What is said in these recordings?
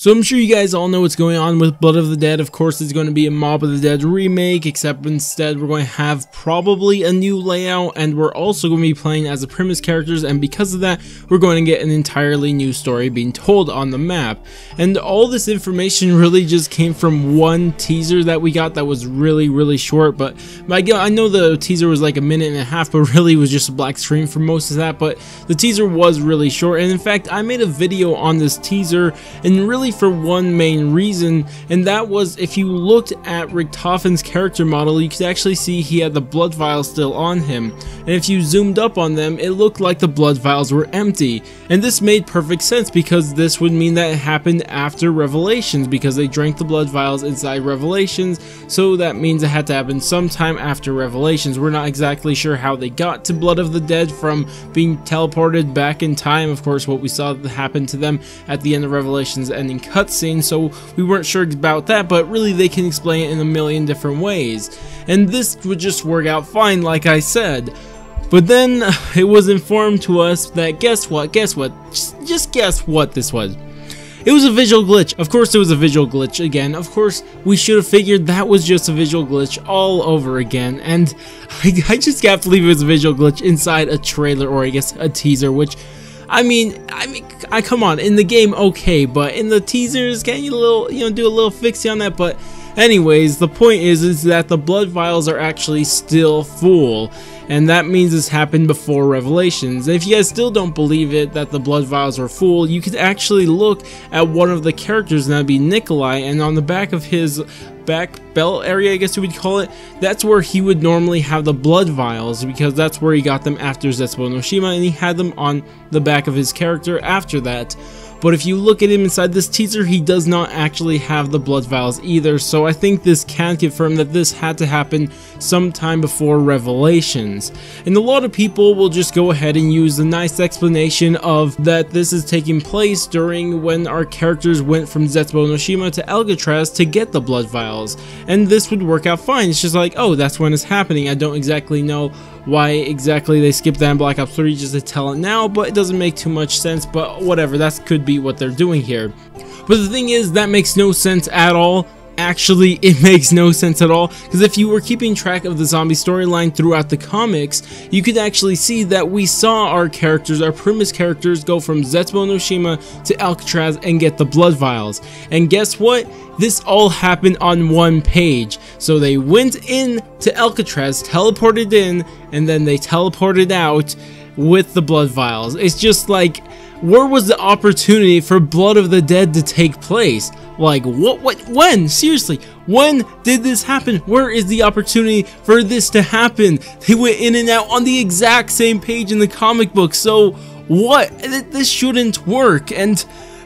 So I'm sure you guys all know what's going on with Blood of the Dead. Of course, it's going to be a Mob of the Dead remake, except instead we're going to have probably a new layout, and we're also going to be playing as the Primis characters, and because of that, we're going to get an entirely new story being told on the map. And all this information really just came from one teaser that we got that was really short, but I know the teaser was like a minute and a half, but really was just a black screen for most of that, but the teaser was really short. And in fact, I made a video on this teaser, and really for one main reason, and that was if you looked at Richtofen's character model, you could actually see he had the blood vials still on him, and if you zoomed up on them, it looked like the blood vials were empty. And this made perfect sense, because this would mean that it happened after Revelations, because they drank the blood vials inside Revelations, so that means it had to happen sometime after Revelations. We're not exactly sure how they got to Blood of the Dead from being teleported back in time. Of course, what we saw happen to them at the end of Revelations ending cutscene, so we weren't sure about that, but really they can explain it in a million different ways, and this would just work out fine, like I said. But then it was informed to us that guess what, just guess what this was. It was a visual glitch. Of course it was a visual glitch again. Of course we should have figured that was just a visual glitch all over again, and I just can't believe it was a visual glitch inside a trailer, or I guess a teaser, which I mean, come on, in the game, okay, but in the teasers, can you do a little fixie on that? But anyways, the point is that the blood vials are actually still full, and that means this happened before Revelations. And if you guys still don't believe it, that the blood vials are full, you could actually look at one of the characters, and that'd be Nikolai, and on the back of his back belt area, I guess you would call it, that's where he would normally have the blood vials, because that's where he got them after Zetsubo no Shima, and he had them on the back of his character after that. But if you look at him inside this teaser, he does not actually have the blood vials either, so I think this can confirm that this had to happen sometime before Revelations. And a lot of people will just go ahead and use the nice explanation of that this is taking place during when our characters went from Zetsubo no Shima to Alcatraz to get the blood vials, and this would work out fine. It's just like, oh, that's when it's happening. I don't exactly know why exactly they skipped that in Black Ops 3 just to tell it now, but it doesn't make too much sense, but whatever, that could be what they're doing here. But the thing is, that makes no sense at all. Actually, it makes no sense at all, because if you were keeping track of the zombie storyline throughout the comics, you could actually see that we saw our characters, our Primis characters, go from Zetsubo no Shima to Alcatraz and get the blood vials. And guess what? This all happened on one page. So they went in to Alcatraz, teleported in, and then they teleported out with the blood vials. It's just like, where was the opportunity for Blood of the Dead to take place? Like, when? Seriously, when did this happen? Where is the opportunity for this to happen? They went in and out on the exact same page in the comic book, so what? This shouldn't work, and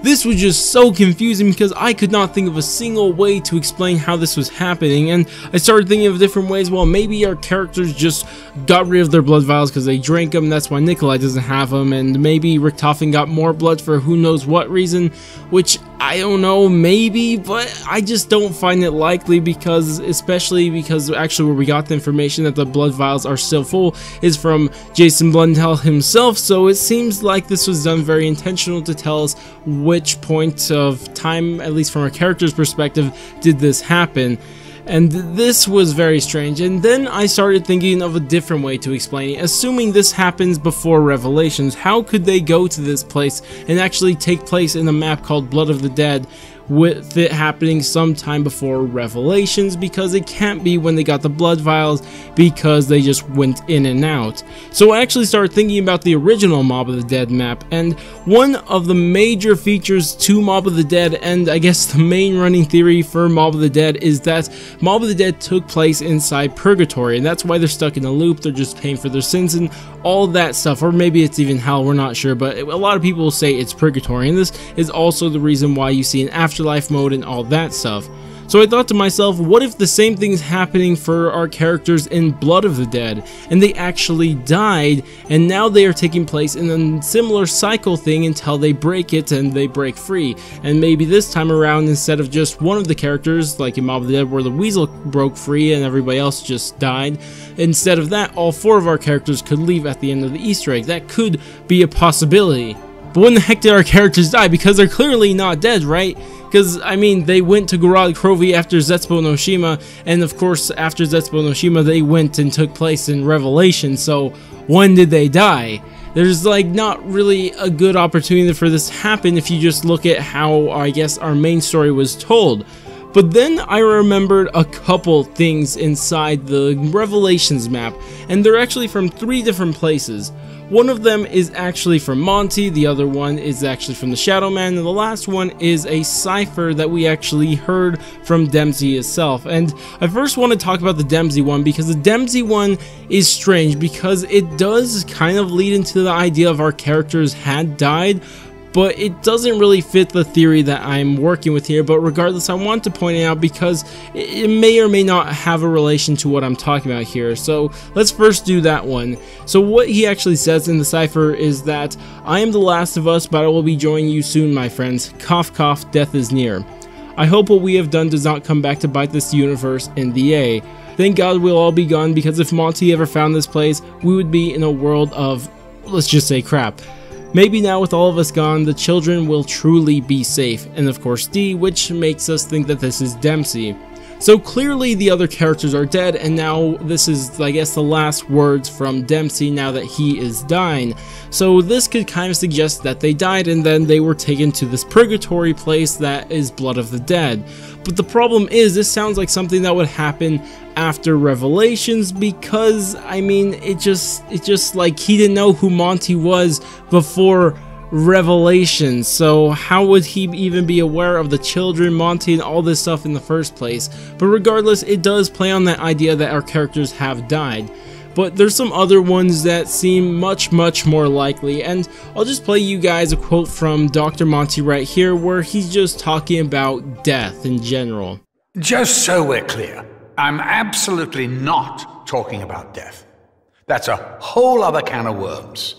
this was just so confusing because I could not think of a single way to explain how this was happening, and I started thinking of different ways. Well, maybe our characters just got rid of their blood vials because they drank them, that's why Nikolai doesn't have them, and maybe Richtofen got more blood for who knows what reason, which I don't know, maybe, but I just don't find it likely, because especially because actually where we got the information that the blood vials are still full is from Jason Blundell himself, so it seems like this was done very intentional to tell us which point of time, at least from our character's perspective, did this happen. And this was very strange, and then I started thinking of a different way to explain it. Assuming this happens before Revelations, how could they go to this place and actually take place in a map called Blood of the Dead, with it happening sometime before Revelations? Because it can't be when they got the blood vials, because they just went in and out. So I actually started thinking about the original Mob of the Dead map, and one of the major features to Mob of the Dead, and I guess the main running theory for Mob of the Dead, is that Mob of the Dead took place inside Purgatory, and that's why they're stuck in a loop. They're just paying for their sins and all that stuff, or maybe it's even hell, we're not sure, but a lot of people will say it's Purgatory, and this is also the reason why you see an afterlife mode and all that stuff. So I thought to myself, what if the same thing's happening for our characters in Blood of the Dead, and they actually died, and now they are taking place in a similar cycle thing until they break it and they break free. And maybe this time around, instead of just one of the characters, like in Mob of the Dead where the Weasel broke free and everybody else just died, instead of that, all 4 of our characters could leave at the end of the Easter egg. That could be a possibility. But when the heck did our characters die? Because they're clearly not dead, right? because I mean they went to Garad Krovi after Zetsubo no Shima, and of course after Zetsubo no Shima they went and took place in Revelation, so when did they die? There's like not really a good opportunity for this to happen if you just look at how I guess our main story was told. But then I remembered a couple things inside the Revelations map, and they're actually from 3 different places. One of them is actually from Monty, the other one is actually from the Shadow Man, and the last one is a cipher that we actually heard from Dempsey itself. And I first want to talk about the Dempsey one because the Dempsey one is strange because it does kind of lead into the idea of our characters had died, but it doesn't really fit the theory that I'm working with here. But regardless, I want to point it out because it may or may not have a relation to what I'm talking about here. So let's first do that one. So what he actually says in the cipher is that I am the last of us, but I will be joining you soon, my friends. Cough cough, death is near. I hope what we have done does not come back to bite this universe in the A. Thank God we'll all be gone, because if Monty ever found this place, we would be in a world of, let's just say, crap. Maybe now with all of us gone, the children will truly be safe, and of course D, which makes us think that this is Dempsey. So clearly the other characters are dead, and now this is, I guess, the last words from Dempsey now that he is dying. So this could kind of suggest that they died and then they were taken to this purgatory place that is Blood of the Dead. But the problem is, this sounds like something that would happen after Revelations, because I mean it just like he didn't know who Monty was before Revelation, so how would he even be aware of the children, Monty, and all this stuff in the first place? But regardless, it does play on that idea that our characters have died. But there's some other ones that seem much more likely, and I'll just play you guys a quote from Dr. Monty right here, where he's just talking about death in general. Just so we're clear, I'm absolutely not talking about death. That's a whole other can of worms.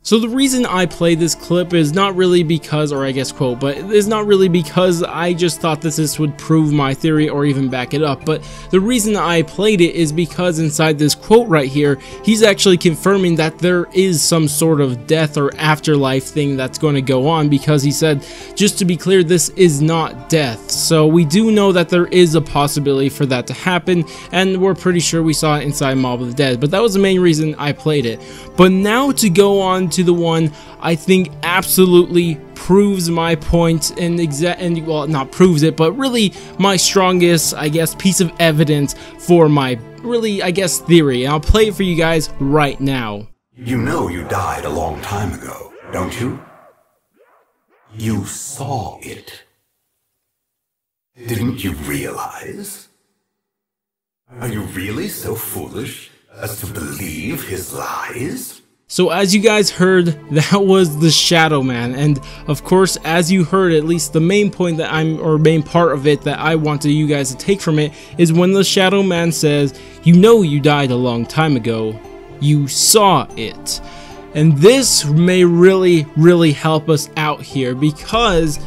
So the reason I play this clip is not really because, or I guess quote, but it's not really because I just thought this would prove my theory or even back it up, but the reason I played it is because inside this quote right here, he's actually confirming that there is some sort of death or afterlife thing that's going to go on, because he said, just to be clear, this is not death. So we do know that there is a possibility for that to happen, and we're pretty sure we saw it inside Mob of the Dead, but that was the main reason I played it. But now to go on to the one I think absolutely proves my point, and well, not proves it, but really my strongest, I guess, piece of evidence for my really, I guess, theory. And I'll play it for you guys right now. You know you died a long time ago, don't you? You saw it. Didn't you realize? Are you really so foolish as to believe his lies? So as you guys heard, that was the Shadow Man, and of course, as you heard, at least the main point that main part of it that I wanted you guys to take from it is when the Shadow Man says, you know you died a long time ago, you saw it. And this may really help us out here, because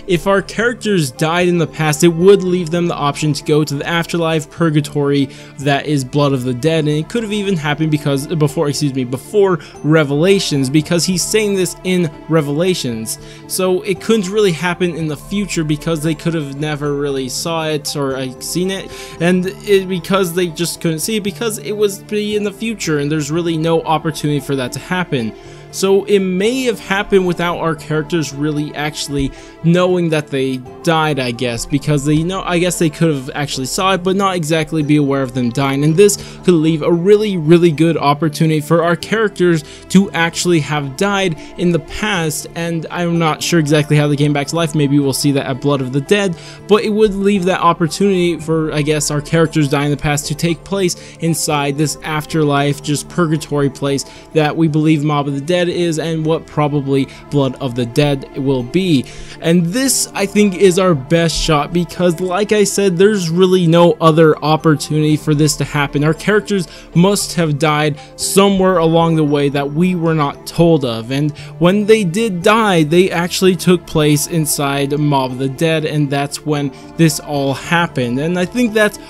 if our characters died in the past, it would leave them the option to go to the afterlife, Purgatory, that is Blood of the Dead, and it could have even happened before Revelations, because he's saying this in Revelations. So it couldn't really happen in the future because they could have never really saw it or seen it, and because they just couldn't see it because it was in the future, and there's really no opportunity for that to happen. So it may have happened without our characters really actually knowing that they died, I guess, because I guess they could have actually saw it, but not exactly be aware of them dying. And this could leave a really good opportunity for our characters to actually have died in the past. And I'm not sure exactly how they came back to life. Maybe we'll see that at Blood of the Dead, but it would leave that opportunity for, I guess, our characters dying in the past to take place inside this afterlife, just purgatory place that we believe Mob of the Dead is, and what probably Blood of the Dead will be. And this, I think, is our best shot, because like I said, there's really no other opportunity for this to happen. Our characters must have died somewhere along the way that we were not told of, and when they did die, they actually took place inside Mob of the Dead, and that's when this all happened. And I think that's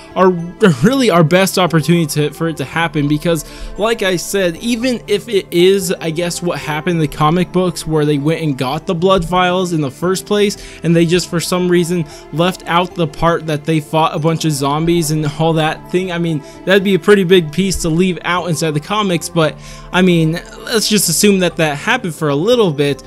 really our best opportunity for it to happen, because like I said, even if it is, I guess, just what happened in the comic books, where they went and got the blood vials in the first place, and they just for some reason left out the part that they fought a bunch of zombies and all that thing. I mean, that'd be a pretty big piece to leave out inside the comics, but I mean, let's just assume that that happened for a little bit.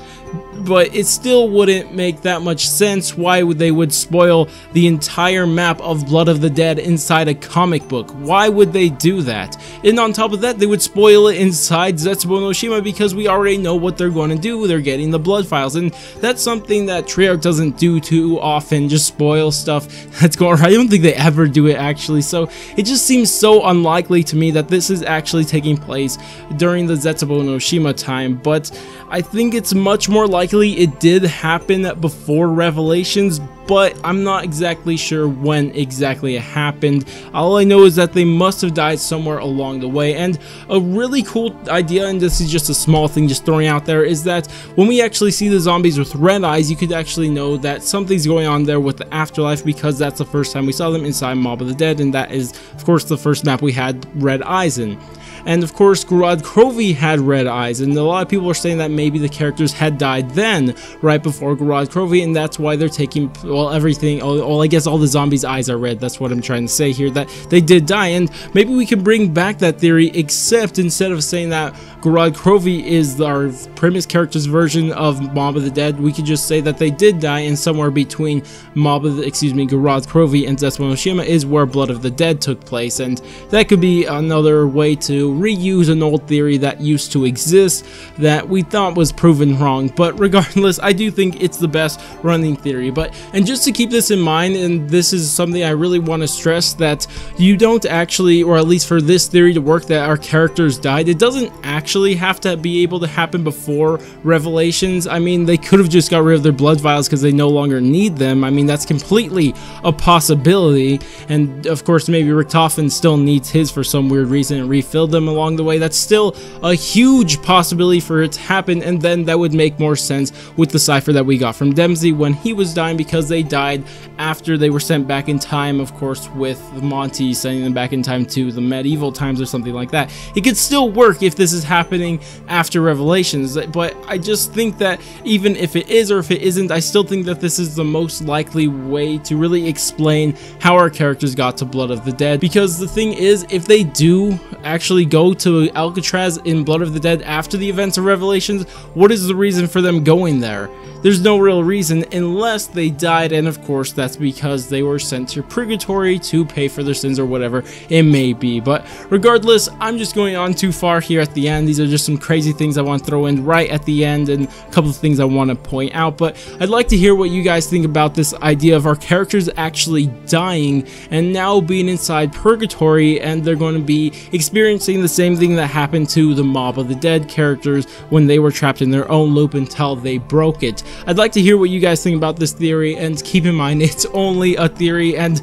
But it still wouldn't make that much sense why they would spoil the entire map of Blood of the Dead inside a comic book. Why would they do that? And on top of that, they would spoil it inside Zetsubou no Shima because we already know what they're going to do. They're getting the blood files, and that's something that Treyarch doesn't do too often, just spoil stuff that's going on. I don't think they ever do it, actually, so it just seems so unlikely to me that this is actually taking place during the Zetsubou no Shima time, but I think it's much more likely it did happen before Revelations, but I'm not exactly sure when exactly it happened. All I know is that they must have died somewhere along the way. And a really cool idea, and this is just a small thing just throwing out there, is that when we actually see the zombies with red eyes, you could actually know that something's going on there with the afterlife, because that's the first time we saw them inside Mob of the Dead, and that is of course the first map we had red eyes in. And of course, Gorod Krovi had red eyes, and a lot of people are saying that maybe the characters had died then, right before Gorod Krovi, and that's why they're taking, well, everything, I guess all the zombies' eyes are red. That's what I'm trying to say here, that they did die, and maybe we can bring back that theory, except instead of saying that Gorod Krovi is our Primis character's version of Mob of the Dead, we could just say that they did die, and somewhere between Gorod Krovi and Zetsubou no Shima is where Blood of the Dead took place, and that could be another way to reuse an old theory that used to exist that we thought was proven wrong. But regardless, I do think it's the best running theory. And just to keep this in mind, and this is something I really want to stress, that you don't actually, or at least for this theory to work, that our characters died, it doesn't actually have to be able to happen before Revelations. I mean, they could have just got rid of their blood vials because they no longer need them. I mean, that's completely a possibility, and of course maybe Richtofen still needs his for some weird reason and refilled them along the way. That's still a huge possibility for it to happen, and then that would make more sense with the cipher that we got from Dempsey when he was dying, because they died after they were sent back in time, of course, with Monty sending them back in time to the medieval times or something like that. It could still work if this is happening after Revelations, but I just think that even if it is or if it isn't, I still think that this is the most likely way to really explain how our characters got to Blood of the Dead, because the thing is, if they do actually go to Alcatraz in Blood of the Dead after the events of Revelations, what is the reason for them going there? There's no real reason, unless they died, and of course that's because they were sent to Purgatory to pay for their sins or whatever it may be. But regardless, I'm just going on too far here at the end. These are just some crazy things I want to throw in right at the end, and a couple of things I want to point out. But I'd like to hear what you guys think about this idea of our characters actually dying and now being inside Purgatory, and they're going to be experiencing the same thing that happened to the Mob of the Dead characters when they were trapped in their own loop until they broke it. I'd like to hear what you guys think about this theory, and keep in mind it's only a theory, and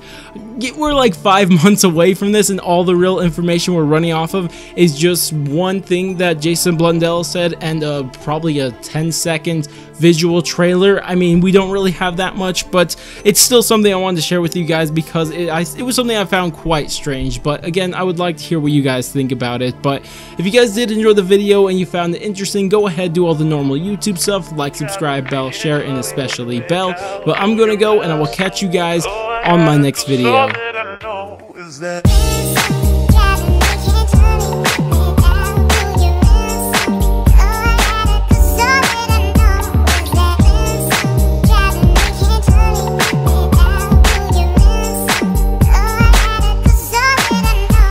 we're like 5 months away from this, and all the real information we're running off of is just one thing that Jason Blundell said, and probably a 10-second visual trailer. I mean, we don't really have that much, but it's still something I wanted to share with you guys because it was something I found quite strange. But again, I would like to hear what you guys think about it. But if you guys did enjoy the video and you found it interesting, go ahead, do all the normal YouTube stuff, like, subscribe, bell, share, and especially bell. But I'm gonna go, and I will catch you guys on my next video.